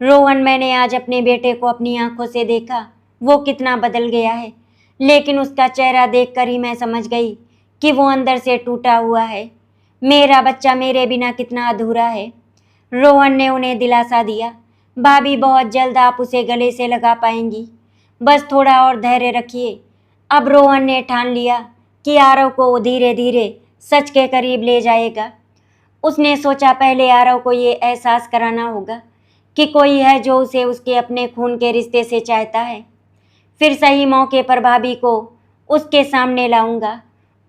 रोहन, मैंने आज अपने बेटे को अपनी आंखों से देखा, वो कितना बदल गया है। लेकिन उसका चेहरा देखकर ही मैं समझ गई कि वो अंदर से टूटा हुआ है। मेरा बच्चा मेरे बिना कितना अधूरा है। रोहन ने उन्हें दिलासा दिया। भाभी, बहुत जल्द आप उसे गले से लगा पाएंगी, बस थोड़ा और धैर्य रखिए। अब रोहन ने ठान लिया कि आरव को वो धीरे धीरे सच के करीब ले जाएगा। उसने सोचा पहले आरव को ये एहसास कराना होगा कि कोई है जो उसे उसके अपने खून के रिश्ते से चाहता है। फिर सही मौके पर भाभी को उसके सामने लाऊंगा।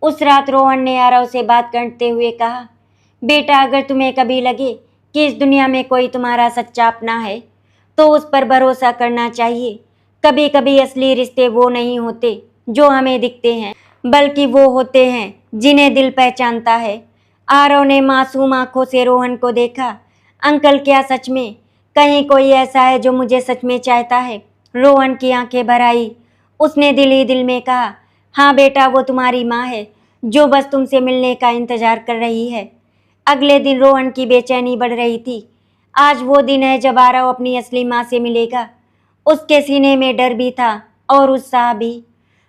उस रात रोहन ने आरव से बात करते हुए कहा, बेटा, अगर तुम्हें कभी लगे कि इस दुनिया में कोई तुम्हारा सच्चा अपना है तो उस पर भरोसा करना चाहिए। कभी कभी असली रिश्ते वो नहीं होते जो हमें दिखते हैं, बल्कि वो होते हैं जिन्हें दिल पहचानता है। आरव ने मासूम आंखों से रोहन को देखा। अंकल, क्या सच में कहीं कोई ऐसा है जो मुझे सच में चाहता है? रोहन की आंखें भर आई। उसने दिल ही दिल में कहा, हाँ बेटा, वो तुम्हारी माँ है जो बस तुमसे मिलने का इंतजार कर रही है। अगले दिन रोहन की बेचैनी बढ़ रही थी। आज वो दिन है जब आरव अपनी असली माँ से मिलेगा। उसके सीने में डर भी था और उत्साह भी।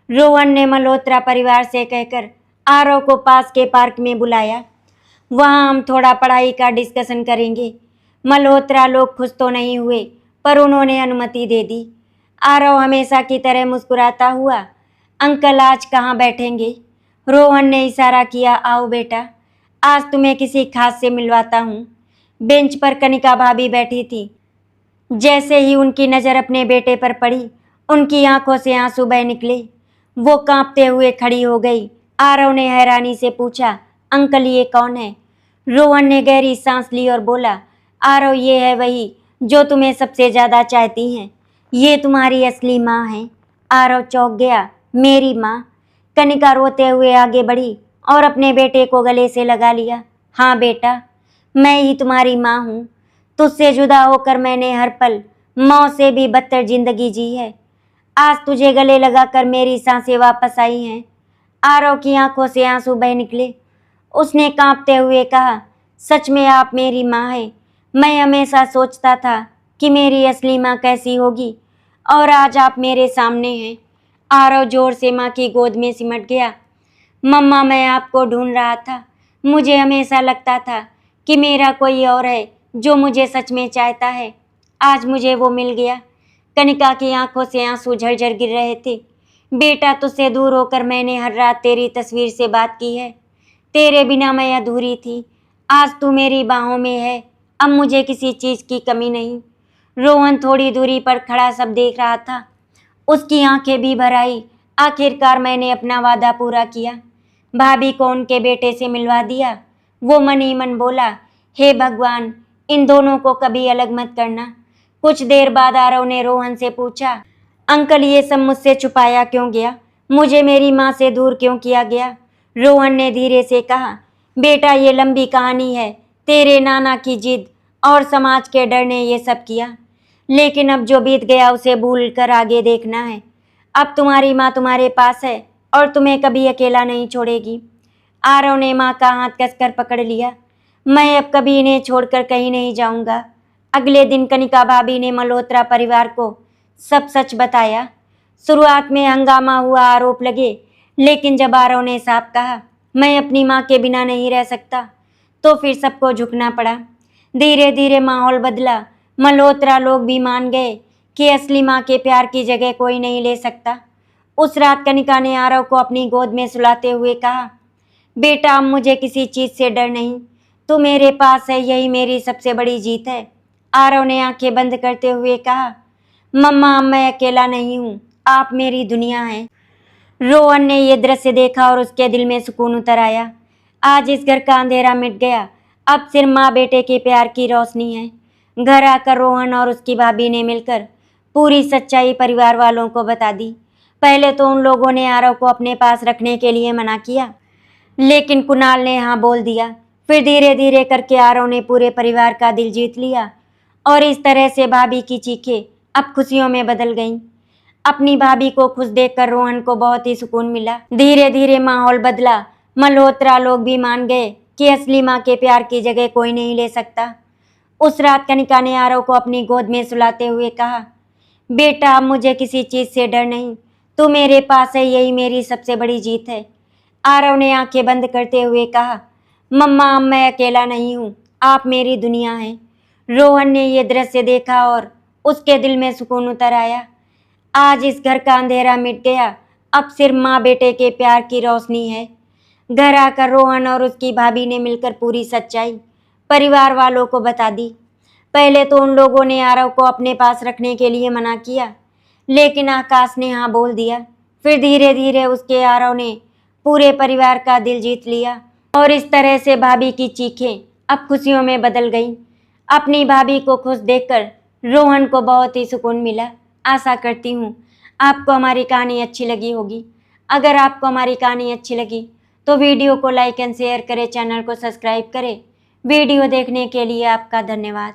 रोहन ने मल्होत्रा परिवार से कहकर आरव को पास के पार्क में बुलाया। वहाँ हम थोड़ा पढ़ाई का डिस्कशन करेंगे। मल्होत्रा लोग खुश तो नहीं हुए, पर उन्होंने अनुमति दे दी। आरव हमेशा की तरह मुस्कुराता हुआ, अंकल आज कहाँ बैठेंगे? रोहन ने इशारा किया, आओ बेटा, आज तुम्हें किसी खास से मिलवाता हूँ। बेंच पर कनिका भाभी बैठी थी। जैसे ही उनकी नज़र अपने बेटे पर पड़ी, उनकी आंखों से आंसू बह निकले। वो कांपते हुए खड़ी हो गई। आरव ने हैरानी से पूछा, अंकल, ये कौन है? रोहन ने गहरी सांस ली और बोला, आरव, ये है वही जो तुम्हें सबसे ज़्यादा चाहती हैं। ये तुम्हारी असली माँ है। आरव चौंक गया, मेरी माँ? कनिका रोते हुए आगे बढ़ी और अपने बेटे को गले से लगा लिया। हाँ बेटा, मैं ही तुम्हारी माँ हूँ। तुझसे जुदा होकर मैंने हर पल मौत से भी बदतर जिंदगी जी है। आज तुझे गले लगाकर मेरी सांसें वापस आई हैं। आरव की आंखों से आंसू बह निकले। उसने कांपते हुए कहा, सच में आप मेरी माँ हैं। मैं हमेशा सोचता था कि मेरी असली माँ कैसी होगी, और आज आप मेरे सामने हैं। आरव जोर से माँ की गोद में सिमट गया। मम्मा, मैं आपको ढूंढ रहा था। मुझे हमेशा लगता था कि मेरा कोई और है जो मुझे सच में चाहता है। आज मुझे वो मिल गया। कनिका की आंखों से आंसू झरझर गिर रहे थे। बेटा, तुझसे दूर होकर मैंने हर रात तेरी तस्वीर से बात की है। तेरे बिना मैं अधूरी थी। आज तू मेरी बाहों में है। अब मुझे किसी चीज़ की कमी नहीं। रोहन थोड़ी दूरी पर खड़ा सब देख रहा था। उसकी आंखें भी भर आई। आखिरकार मैंने अपना वादा पूरा किया। भाभी को उनके बेटे से मिलवा दिया। वो मन ही मन बोला, हे भगवान, इन दोनों को कभी अलग मत करना। कुछ देर बाद आरव ने रोहन से पूछा, अंकल, ये सब मुझसे छुपाया क्यों गया? मुझे मेरी माँ से दूर क्यों किया गया? रोहन ने धीरे से कहा, बेटा, ये लंबी कहानी है। तेरे नाना की जिद और समाज के डर ने ये सब किया, लेकिन अब जो बीत गया उसे भूल कर आगे देखना है। अब तुम्हारी माँ तुम्हारे पास है और तुम्हें कभी अकेला नहीं छोड़ेगी। आरव ने माँ का हाथ कसकर पकड़ लिया। मैं अब कभी इन्हें छोड़कर कहीं नहीं जाऊंगा। अगले दिन कनिका भाभी ने मल्होत्रा परिवार को सब सच बताया। शुरुआत में हंगामा हुआ, आरोप लगे, लेकिन जब आरव ने साफ कहा, मैं अपनी माँ के बिना नहीं रह सकता, तो फिर सबको झुकना पड़ा। धीरे धीरे माहौल बदला। मल्होत्रा लोग भी मान गए कि असली माँ के प्यार की जगह कोई नहीं ले सकता। उस रात कनिका ने आरव को अपनी गोद में सुलाते हुए कहा, बेटा, अब मुझे किसी चीज़ से डर नहीं। तू मेरे पास है, यही मेरी सबसे बड़ी जीत है। आरव ने आंखें बंद करते हुए कहा, मम्मा मैं अकेला नहीं हूँ, आप मेरी दुनिया हैं। रोहन ने ये दृश्य देखा और उसके दिल में सुकून उतर आया। आज इस घर का अंधेरा मिट गया, अब सिर्फ माँ बेटे के प्यार की रोशनी है। घर आकर रोहन और उसकी भाभी ने मिलकर पूरी सच्चाई परिवार वालों को बता दी। पहले तो उन लोगों ने आरव को अपने पास रखने के लिए मना किया, लेकिन कुणाल ने हाँ बोल दिया। फिर धीरे धीरे करके आरव ने पूरे परिवार का दिल जीत लिया और इस तरह से भाभी की चीखें अब खुशियों में बदल गईं। अपनी भाभी को खुश देखकर रोहन को बहुत ही सुकून मिला। धीरे धीरे माहौल बदला। मल्होत्रा लोग भी मान गए कि असली माँ के प्यार की जगह कोई नहीं ले सकता। उस रात कनिका ने आरव को अपनी गोद में सुलाते हुए कहा, बेटा अब मुझे किसी चीज़ से डर नहीं, तू मेरे पास है, यही मेरी सबसे बड़ी जीत है। आरव ने आंखें बंद करते हुए कहा, मम्मा अब मैं अकेला नहीं हूँ, आप मेरी दुनिया हैं। रोहन ने यह दृश्य देखा और उसके दिल में सुकून उतर आया। आज इस घर का अंधेरा मिट गया, अब सिर्फ माँ बेटे के प्यार की रोशनी है। घर आकर रोहन और उसकी भाभी ने मिलकर पूरी सच्चाई परिवार वालों को बता दी। पहले तो उन लोगों ने आरव को अपने पास रखने के लिए मना किया, लेकिन आकाश ने हाँ बोल दिया। फिर धीरे धीरे उसके आरव ने पूरे परिवार का दिल जीत लिया और इस तरह से भाभी की चीखें अब खुशियों में बदल गईं। अपनी भाभी को खुश देखकर रोहन को बहुत ही सुकून मिला। आशा करती हूँ आपको हमारी कहानी अच्छी लगी होगी। अगर आपको हमारी कहानी अच्छी लगी तो वीडियो को लाइक एंड शेयर करें, चैनल को सब्सक्राइब करें। वीडियो देखने के लिए आपका धन्यवाद।